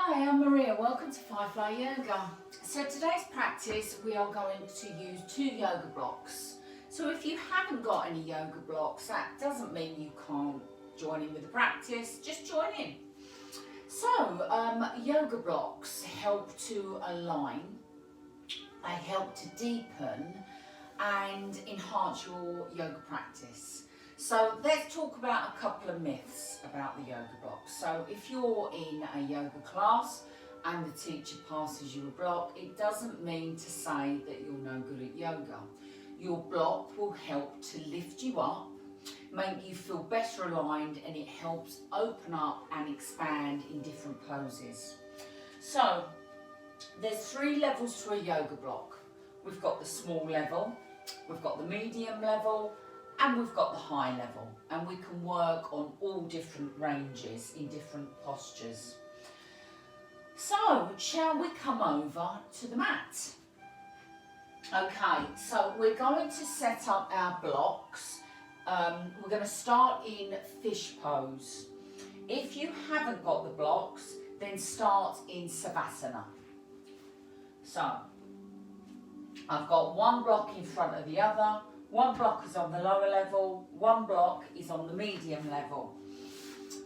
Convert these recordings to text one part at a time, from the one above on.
Hi, I'm Maria. Welcome to Firefly Yoga. So today's practice we are going to use 2 yoga blocks. So if you haven't got any yoga blocks, that doesn't mean you can't join in with the practice, just join in. So yoga blocks help to align, they help to deepen and enhance your yoga practice. So let's talk about a couple of myths about the yoga block. So if you're in a yoga class and the teacher passes you a block, it doesn't mean to say that you're no good at yoga. Your block will help to lift you up, make you feel better aligned, and it helps open up and expand in different poses. So there's 3 levels to a yoga block. We've got the small level, we've got the medium level, and we've got the high level, and we can work on all different ranges in different postures. So shall we come over to the mat? Okay, so we're going to set up our blocks. We're going to start in fish pose. If you haven't got the blocks, then start in Savasana. So I've got one block in front of the other. One block is on the lower level, one block is on the medium level.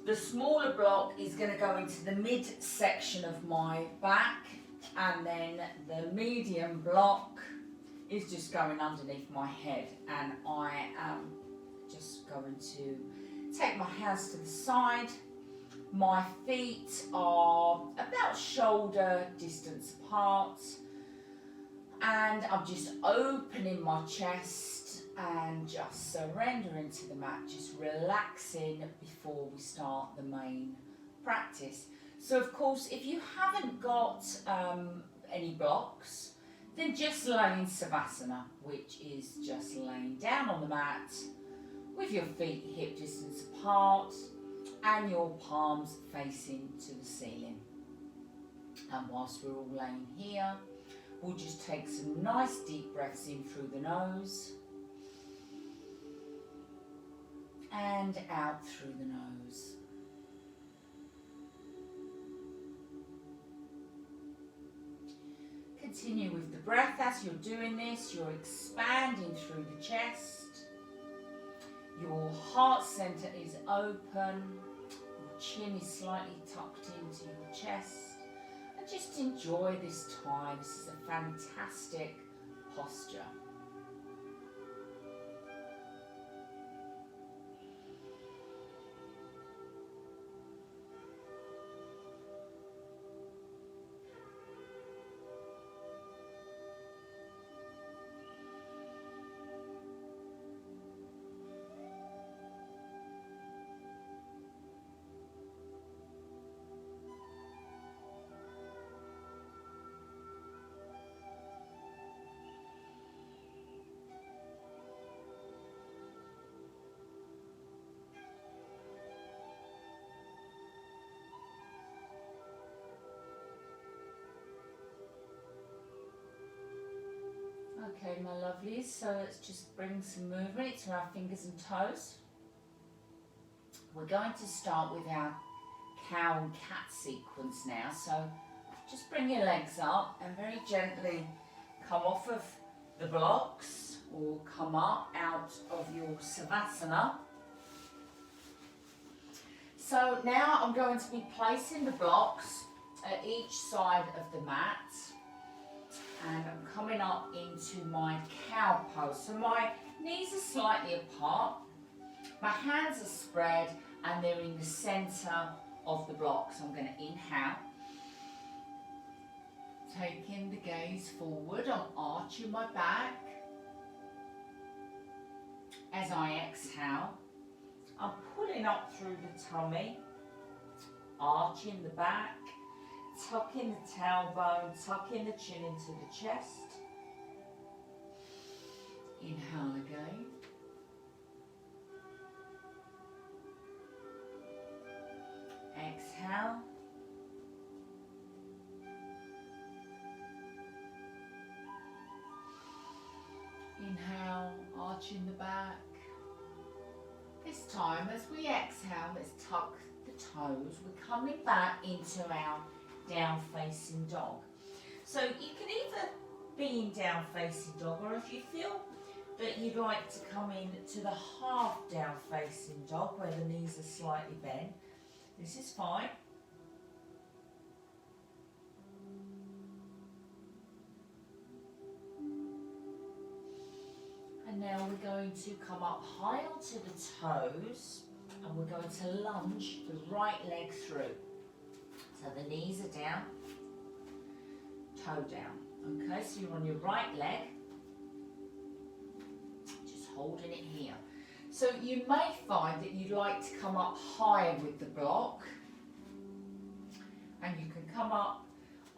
The smaller block is going to go into the mid-section of my back, and then the medium block is just going underneath my head, and I am just going to take my hands to the side. My feet are about shoulder distance apart, and I'm just opening my chest and just surrendering to the mat, just relaxing before we start the main practice. So of course, if you haven't got any blocks, then just lay in Savasana, which is just laying down on the mat with your feet hip distance apart and your palms facing to the ceiling. And whilst we're all laying here, we'll just take some nice deep breaths in through the nose and out through the nose. Continue with the breath. As you're doing this, you're expanding through the chest. Your heart center is open. Your chin is slightly tucked into your chest. And just enjoy this time. This is a fantastic posture. Okay, my lovelies, so let's just bring some movement to our fingers and toes. We're going to start with our cow and cat sequence now, so just bring your legs up and very gently come off of the blocks or come up out of your Savasana. So now I'm going to be placing the blocks at each side of the mat. And I'm coming up into my cow pose. So my knees are slightly apart, my hands are spread, and they're in the center of the block. So I'm going to inhale, taking the gaze forward, I'm arching my back. As I exhale, I'm pulling up through the tummy, arching the back, tucking the tailbone, tucking the chin into the chest. Inhale again. Exhale. Inhale, arching the back. This time, as we exhale, let's tuck the toes. We're coming back into our down facing dog. So you can either be in down facing dog, or if you feel that you'd like to come in to the half down facing dog where the knees are slightly bent, this is fine. And now we're going to come up high onto the toes, and we're going to lunge the right leg through. So the knees are down, toe down. Okay, so you're on your right leg, just holding it here. So you may find that you'd like to come up higher with the block, and you can come up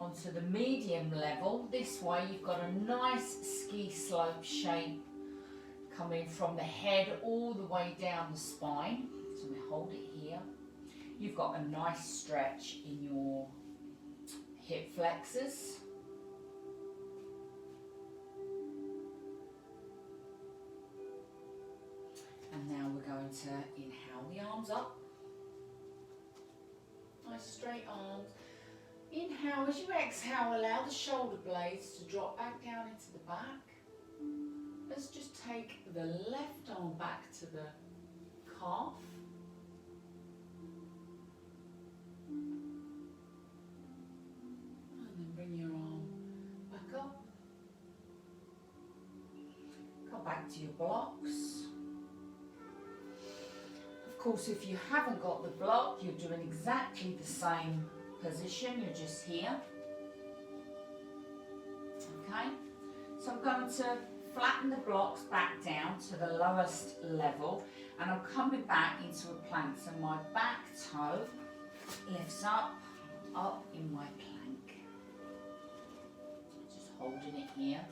onto the medium level. This way you've got a nice ski slope shape coming from the head all the way down the spine. So we hold it here. You've got a nice stretch in your hip flexors. And now we're going to inhale the arms up. Nice straight arms. Inhale, as you exhale, allow the shoulder blades to drop back down into the back. Let's just take the left arm back to the calf. And then bring your arm back up. Come back to your blocks. Of course, if you haven't got the block, you're doing exactly the same position, you're just here. Okay, so I'm going to flatten the blocks back down to the lowest level, and I'm coming back into a plank. So my back toe lifts up in my plank. Just holding it here.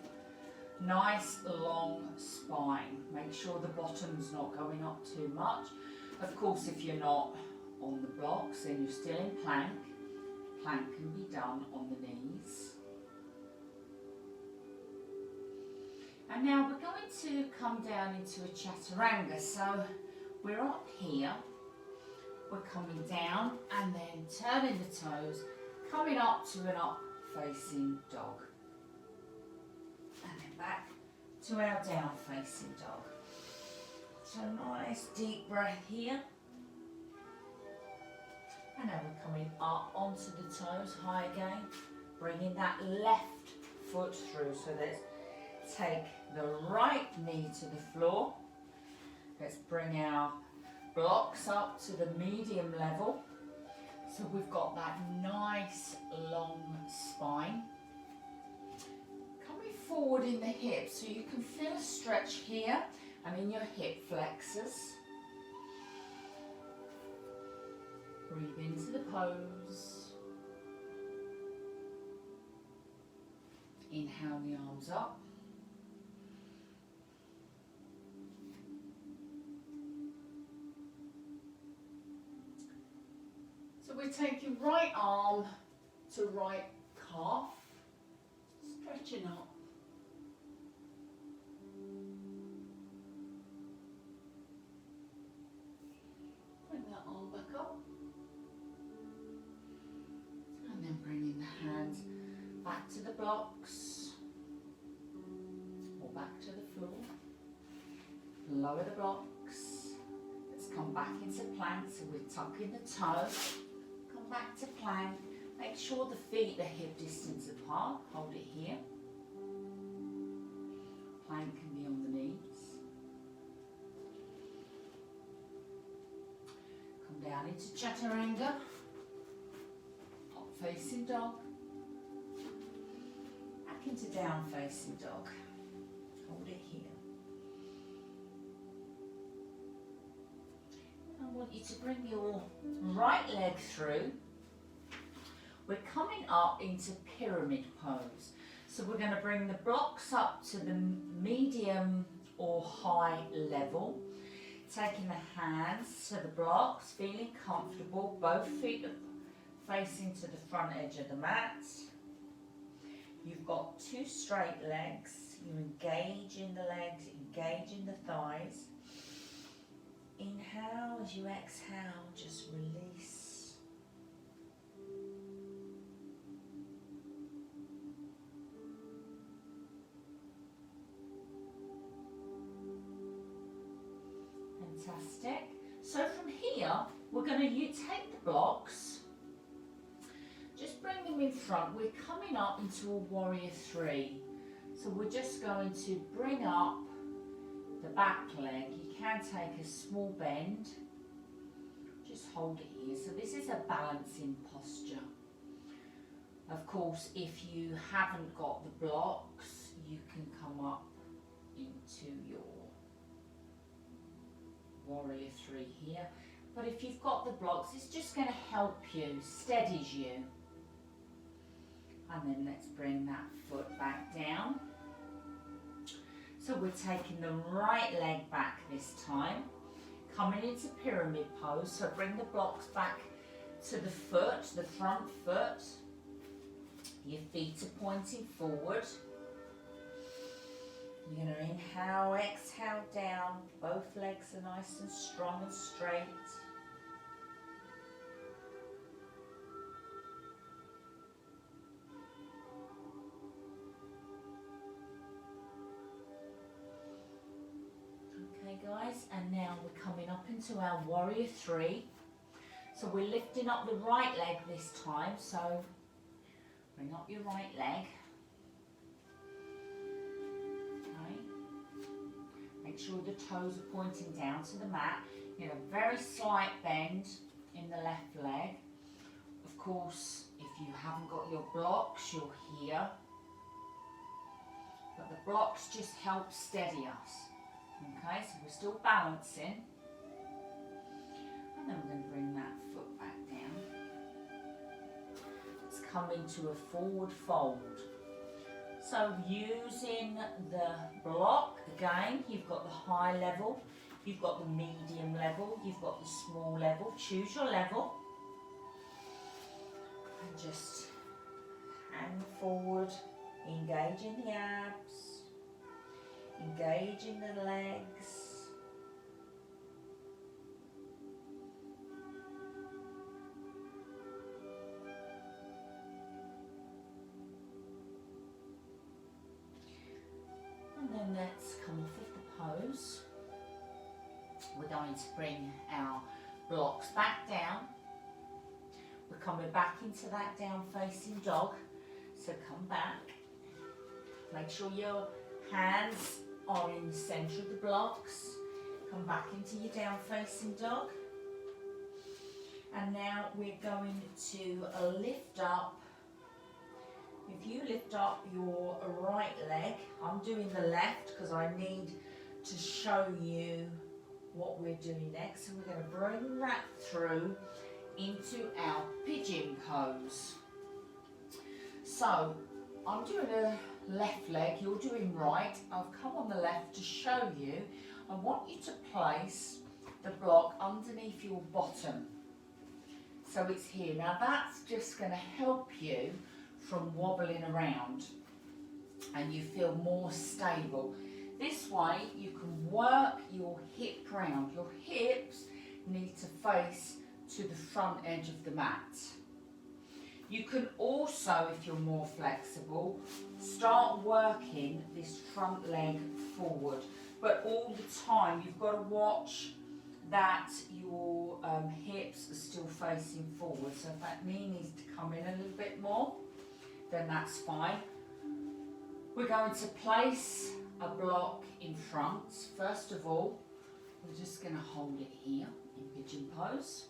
Nice long spine. Make sure the bottom's not going up too much. Of course, if you're not on the blocks, then you're still in plank. Plank can be done on the knees. And now we're going to come down into a chaturanga. So we're up here, we're coming down and then turning the toes, coming up to an up facing dog. And then back to our down facing dog. So nice deep breath here. And now we're coming up onto the toes, high again, bringing that left foot through. So let's take the right knee to the floor. Let's bring our blocks up to the medium level. So we've got that nice long spine. Coming forward in the hips, so you can feel a stretch here and in your hip flexors. Breathe into the pose. Inhale the arms up. So we're taking right arm to right calf, stretching up. Bring that arm back up. And then bringing the hands back to the blocks or back to the floor. Lower the blocks. Let's come back into plank, so we're tucking the toes. Come back to plank. Make sure the feet are hip distance apart. Hold it here. Plank can be on the knees. Come down into chaturanga. Up facing dog. Back into down facing dog. Hold it here. I want you to bring your right leg through. We're coming up into pyramid pose. So we're going to bring the blocks up to the medium or high level. Taking the hands to the blocks, feeling comfortable. Both feet are facing to the front edge of the mat. You've got two straight legs. You engage in the legs, engage in the thighs. Inhale, as you exhale, just release. Fantastic. So from here, we're going to take the blocks, just bring them in front. We're coming up into a warrior three. So we're just going to bring up the back leg. You can take a small bend, just hold it here. So this is a balancing posture. Of course, if you haven't got the blocks, you can come up into your warrior three here. But if you've got the blocks, it's just going to help you, steadies you. And then let's bring that foot back down. So we're taking the right leg back this time, coming into pyramid pose. So bring the blocks back to the foot, the front foot. Your feet are pointing forward. You're going to inhale, exhale down. Both legs are nice and strong and straight. Okay guys, and now we're coming up into our warrior three. So we're lifting up the right leg this time. So bring up your right leg. Make sure the toes are pointing down to the mat. You know, very slight bend in the left leg. Of course, if you haven't got your blocks, you're here. But the blocks just help steady us. Okay, so we're still balancing. And then we're going to bring that foot back down. Let's come into a forward fold. So using the block, again, you've got the high level, you've got the medium level, you've got the small level. Choose your level. And just hang forward, engage in the abs, engage in the legs. And then let's come off of the pose. We're going to bring our blocks back down. We're coming back into that down facing dog. So come back. Make sure your hands are in the centre of the blocks. Come back into your down facing dog. And now we're going to lift up. If you lift up your right leg, I'm doing the left because I need to show you what we're doing next. So we're going to bring that through into our pigeon pose. So I'm doing a left leg, you're doing right. I've come on the left to show you. I want you to place the block underneath your bottom. So it's here. Now that's just going to help you from wobbling around and you feel more stable. This way you can work your hip round. Your hips need to face to the front edge of the mat. You can also, if you're more flexible, start working this front leg forward. But all the time you've got to watch that your hips are still facing forward. So if that knee needs to come in a little bit more, then that's fine. We're going to place a block in front. First of all, we're just going to hold it here in pigeon pose.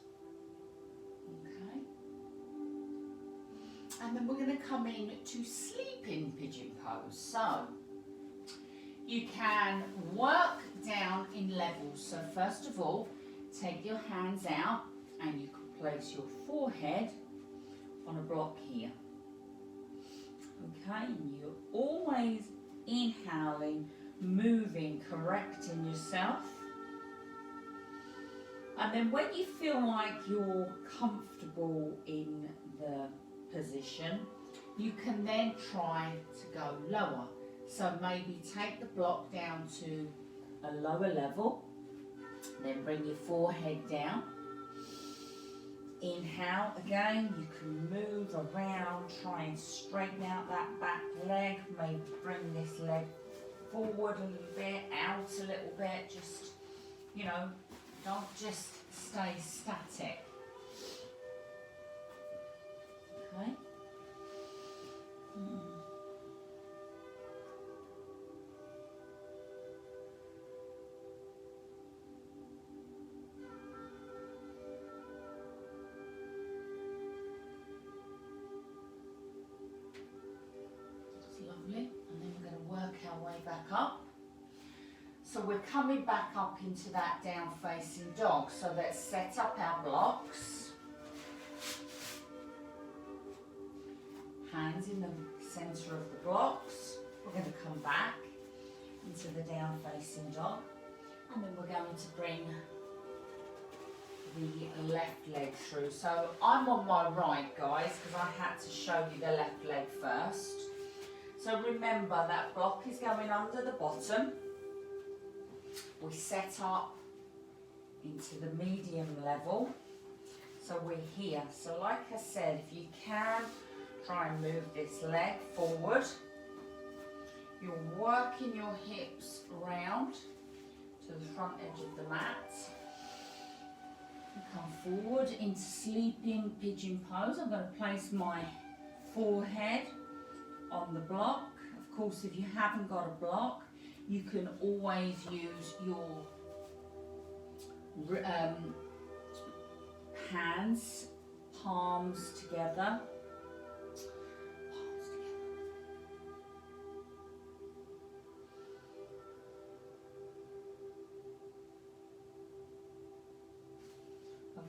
Okay. And then we're going to come in to sleeping pigeon pose. So you can work down in levels. So first of all, take your hands out and you can place your forehead on a block here. Okay, and you're always inhaling, moving, correcting yourself. And then when you feel like you're comfortable in the position, you can then try to go lower. So maybe take the block down to a lower level, then bring your forehead down. Inhale again, you can move around, try and straighten out that back leg, maybe bring this leg forward a little bit, out a little bit, just, you know, Don't just stay static. Okay. Lovely, and then we're going to work our way back up. So we're coming back up into that down facing dog. So let's set up our blocks. Hands in the centre of the blocks. We're going to come back into the down facing dog, and then we're going to bring the left leg through. So I'm on my right, guys, because I had to show you the left leg first. So remember, that block is going under the bottom. We set up into the medium level. So we're here. So like I said, if you can, try and move this leg forward. You're working your hips round to the front edge of the mat. You come forward into sleeping pigeon pose. I'm going to place my forehead on the block. Of course, if you haven't got a block, you can always use your hands, palms together.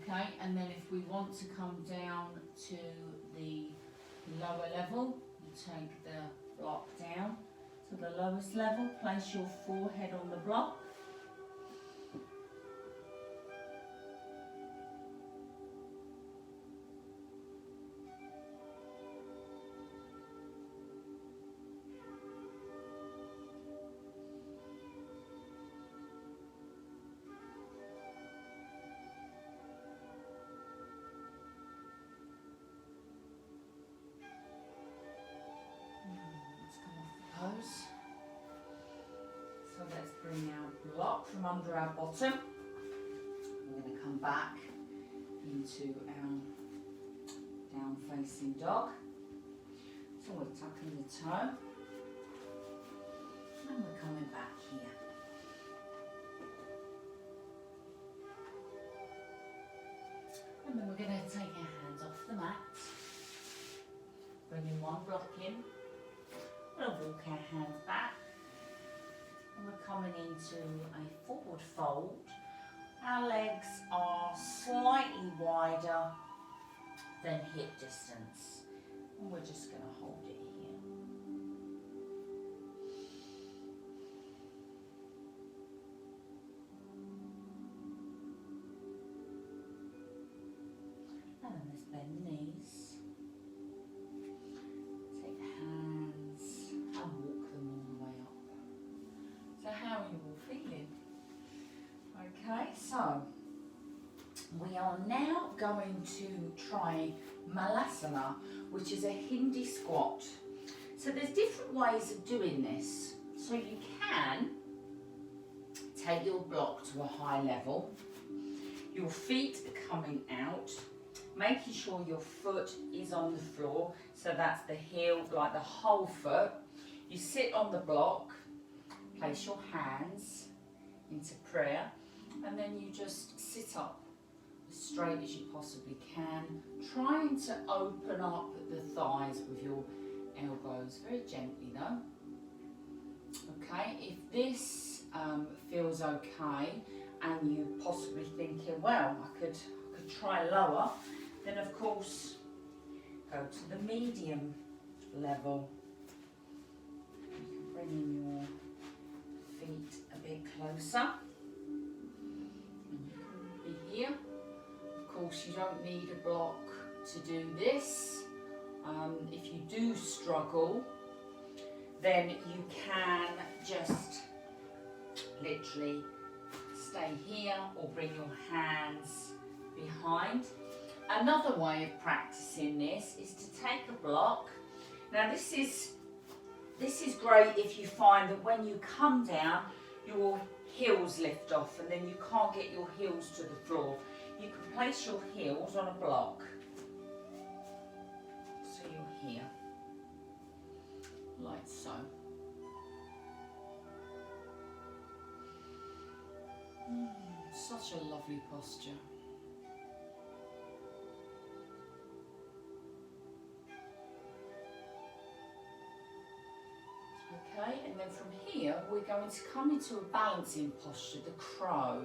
Okay, and then if we want to come down to the lower level, you take the block down to the lowest level, place your forehead on the block. So let's bring our block from under our bottom. We're going to come back into our down facing dog. So we're tucking the toe and we're coming back here. And then we're going to take our hands off the mat, bringing one block in. We'll walk our hands back, and we're coming into a forward fold. Our legs are slightly wider than hip distance, and we're just going to hold it here. And then let's bend the knees. Okay, so we are now going to try Malasana, which is a Hindi squat. So there's different ways of doing this. So you can take your block to a high level. Your feet are coming out, making sure your foot is on the floor. So that's the heel, like the whole foot. You sit on the block, place your hands into prayer, and then you just sit up as straight as you possibly can, trying to open up the thighs with your elbows, very gently though. Okay, if this feels okay and you're possibly thinking, well, I could try lower, then of course go to the medium level. You can bring in your feet a bit closer. Here. Of course, you don't need a block to do this. If you do struggle, then you can just literally stay here or bring your hands behind. Another way of practicing this is to take a block. Now this is great if you find that when you come down, your heels lift off and then you can't get your heels to the floor. You can place your heels on a block. So you're here, like so. Such a lovely posture. Okay, and then from here we're going to come into a balancing posture, the crow.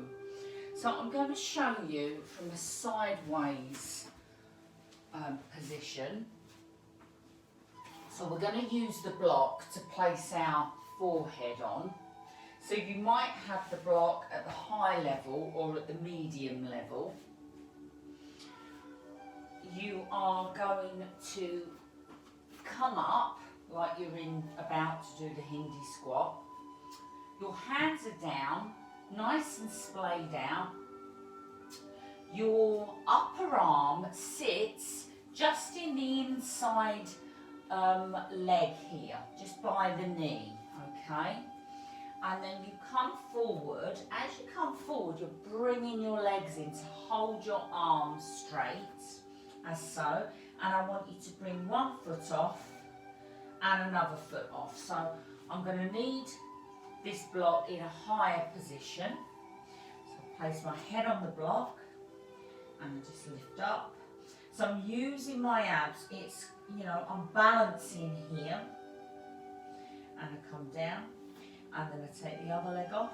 So I'm going to show you from a sideways position. So we're going to use the block to place our forehead on. So you might have the block at the high level or at the medium level. You are going to come up like you're about to do the Hindi squat. Your hands are down, nice and splayed out. Your upper arm sits just in the inside leg here, just by the knee, okay? And then you come forward. As you come forward, you're bringing your legs in to hold your arms straight, as so. And I want you to bring one foot off and another foot off. So I'm going to need this block in a higher position. So I place my head on the block and I just lift up. So I'm using my abs. It's, you know, I'm balancing here. And I come down. And then I take the other leg off.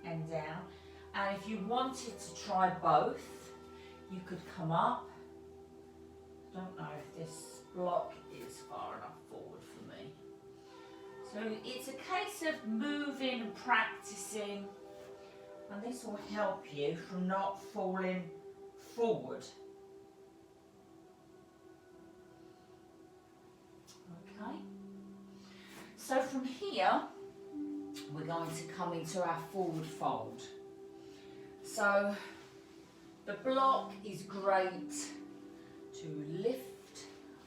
And down. And if you wanted to try both, you could come up. Don't know if this block is far enough forward for me. So it's a case of moving and practicing. And this will help you from not falling forward. Okay, so from here we're going to come into our forward fold. So the block is great to lift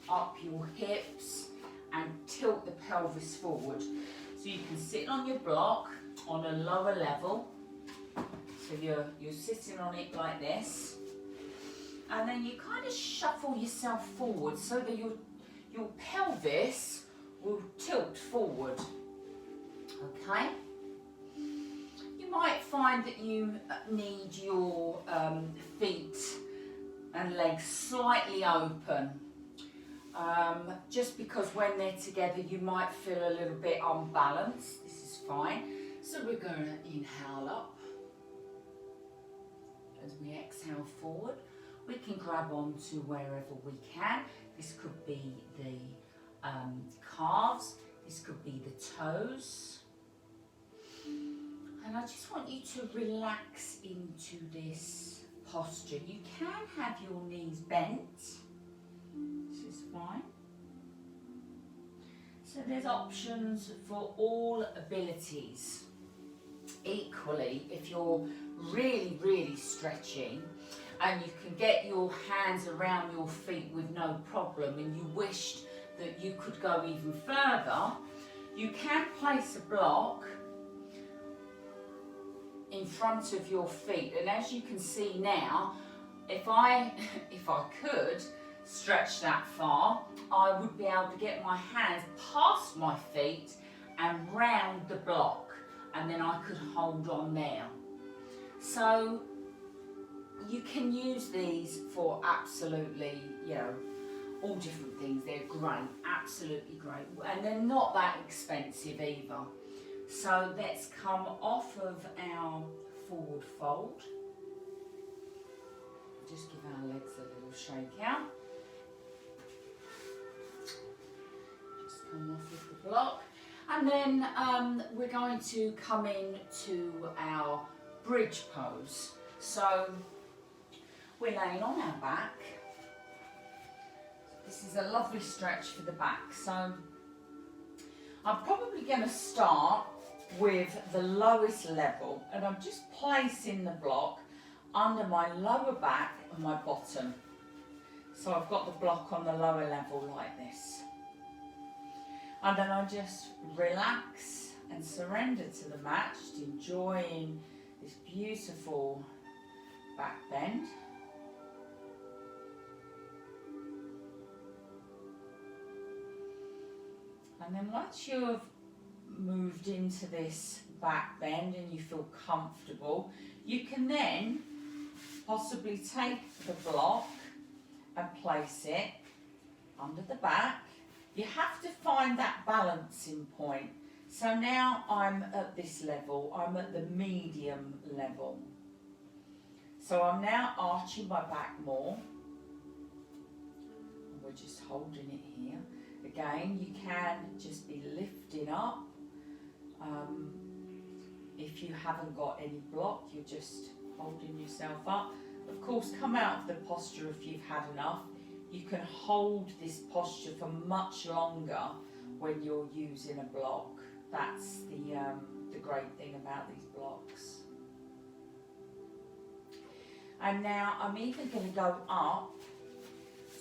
up your hips and tilt the pelvis forward. So you can sit on your block on a lower level. So you're sitting on it like this. And then you kind of shuffle yourself forward so that your pelvis will tilt forward, okay? You might find that you need your feet and legs slightly open, just because when they're together you might feel a little bit unbalanced. This is fine. So we're going to inhale up. As we exhale forward, we can grab on to wherever we can. This could be the calves, this could be the toes. And I just want you to relax into this posture. You can have your knees bent. This is fine. So there's options for all abilities. Equally, if you're really, really stretching, and you can get your hands around your feet with no problem, and you wished that you could go even further, you can place a block in front of your feet. And as you can see now, if I could stretch that far, I would be able to get my hands past my feet and round the block, and then I could hold on there. So you can use these for absolutely, you know, all different things. They're great, absolutely great. And they're not that expensive either. So let's come off of our forward fold. Just give our legs a little shake out. Just come off of the block. And then we're going to come into our bridge pose. So we're laying on our back. This is a lovely stretch for the back. So I'm probably going to start with the lowest level, and I'm just placing the block under my lower back and my bottom. So I've got the block on the lower level like this. And then I just relax and surrender to the mat, just enjoying this beautiful back bend. And then once you've moved into this back bend and you feel comfortable, you can then possibly take the block and place it under the back. You have to find that balancing point. So now I'm at this level, I'm at the medium level. So I'm now arching my back more. And we're just holding it here. Again, you can just be lifting up. If you haven't got any block, you're just holding yourself up. Of course, come out of the posture if you've had enough. You can hold this posture for much longer when you're using a block. That's the great thing about these blocks. And now I'm even going to go up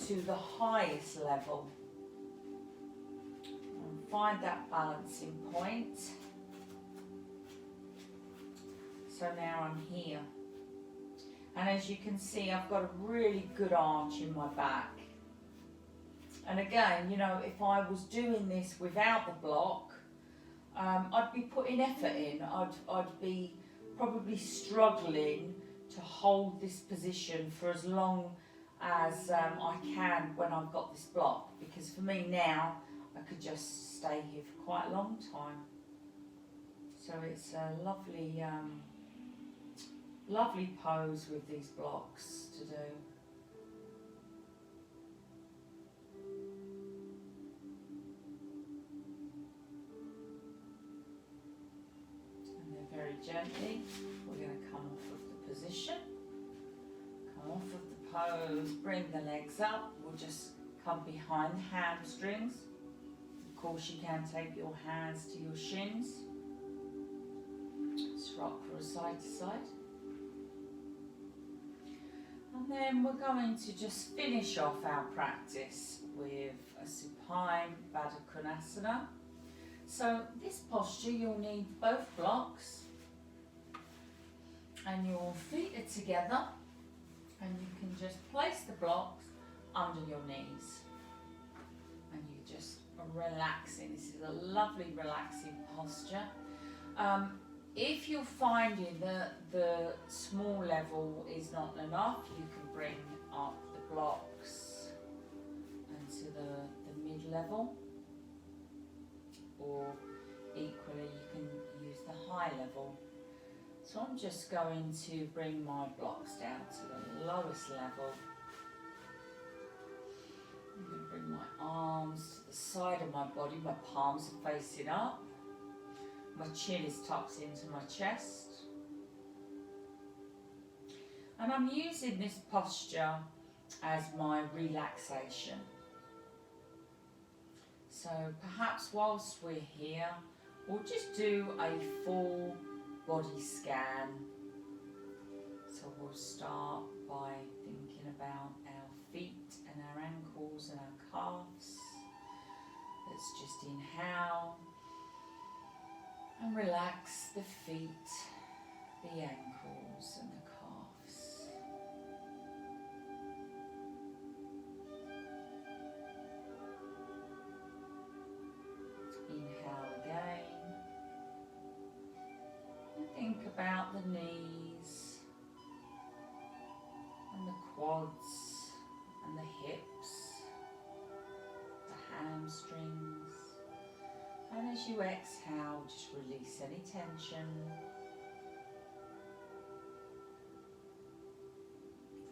to the highest level and find that balancing point. So now I'm here. And as you can see, I've got a really good arch in my back. And again, you know, if I was doing this without the block, I'd be putting effort in. I'd be probably struggling to hold this position for as long as I can when I've got this block. Because for me now, I could just stay here for quite a long time. So it's a lovely, lovely pose with these blocks to do. Very gently, we're going to come off of the position, come off of the pose, bring the legs up. We'll just come behind the hamstrings. Of course, you can take your hands to your shins. Just rock from side to side. And then we're going to just finish off our practice with a supine Baddha Konasana. So this posture, you'll need both blocks and your feet are together, and you can just place the blocks under your knees and you're just relaxing. This is a lovely relaxing posture. If you're finding that the small level is not enough, you can bring up the blocks into the mid-level. Or equally, you can use the high level. So I'm just going to bring my blocks down to the lowest level. I'm going to bring my arms to the side of my body. My palms are facing up. My chin is tucked into my chest. And I'm using this posture as my relaxation. So perhaps whilst we're here, we'll just do a full body scan. So we'll start by thinking about our feet and our ankles and our calves. Let's just inhale and relax the feet, the ankles and the calves. Inhale again. And think about the knees and the quads and the hips, the hamstrings. And as you exhale, just release any tension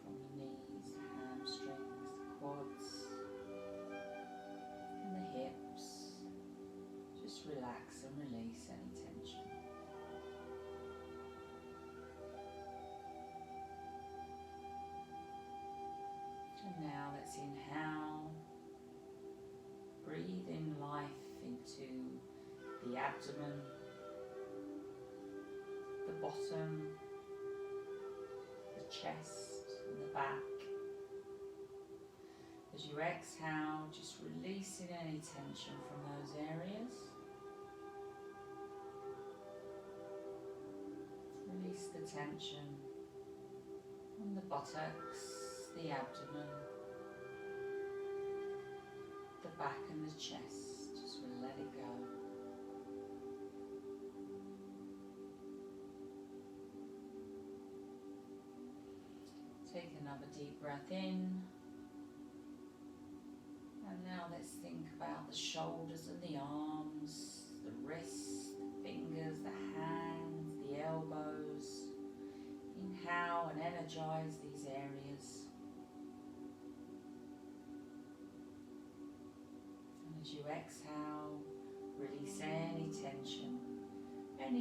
from the knees, the hamstrings, the quads and the hips. Just relax and release any tension. And now let's inhale. Breathe in life into the abdomen, the bottom, the chest and the back. As you exhale, just releasing any tension from those areas. Release the tension from the buttocks, the abdomen, the back and the chest. Just let it go. Take another deep breath in. And now let's think about the shoulders and the arms, the wrists, the fingers, the hands, the elbows. Inhale and energize these areas. And as you exhale, release any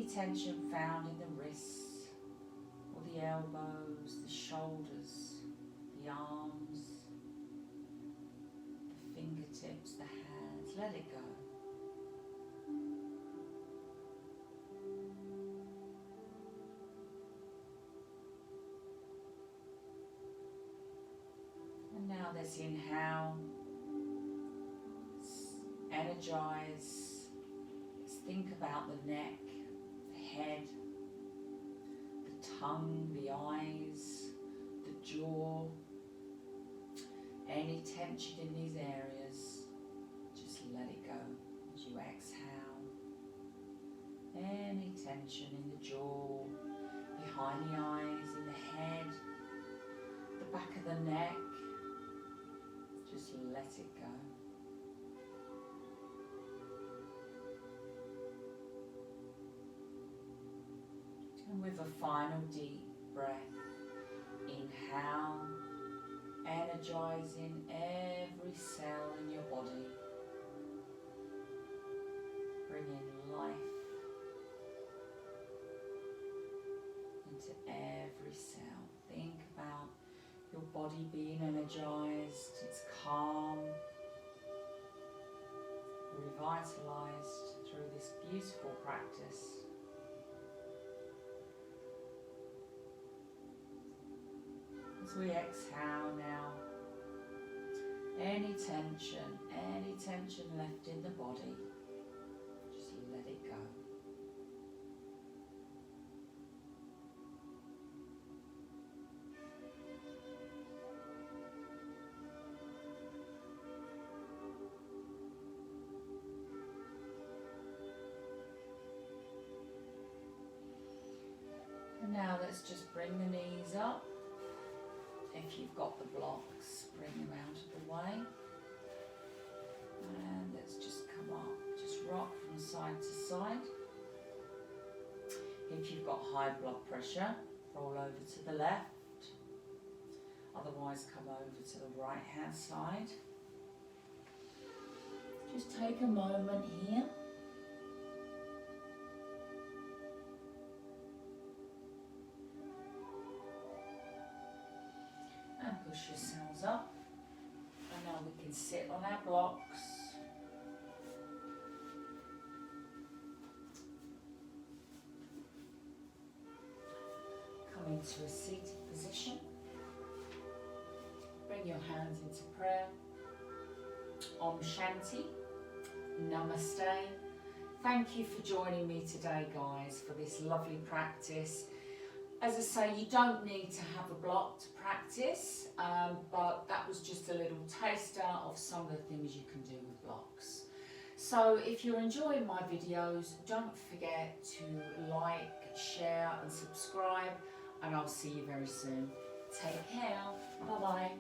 tension found in the wrists, or the elbows, the shoulders, the arms, the fingertips, the hands. Let it go. And now let's inhale, energize, let's think about the neck, the head, the tongue, the eyes, the jaw, any tension in these areas, just let it go as you exhale. Any tension in the jaw, behind the eyes, in the head, the back of the neck, just let it go. And with a final deep breath, inhale, energizing every cell in your body, bringing life into every cell. Think about your body being energized, it's calm, revitalized through this beautiful practice. As we exhale now, any tension left in the body, just let it go. And now let's just bring the knees up. If you've got the blocks, bring them out of the way. And let's just come up, just rock from side to side. If you've got high blood pressure, roll over to the left. Otherwise, come over to the right hand side. Just take a moment here. And push yourselves up. And now we can sit on our blocks. Come into a seated position. Bring your hands into prayer. Om Shanti. Namaste. Thank you for joining me today, guys, for this lovely practice. As I say, you don't need to have a block to practice, but that was just a little taster of some of the things you can do with blocks. So if you're enjoying my videos, don't forget to like, share and subscribe, and I'll see you very soon. Take care. Bye-bye.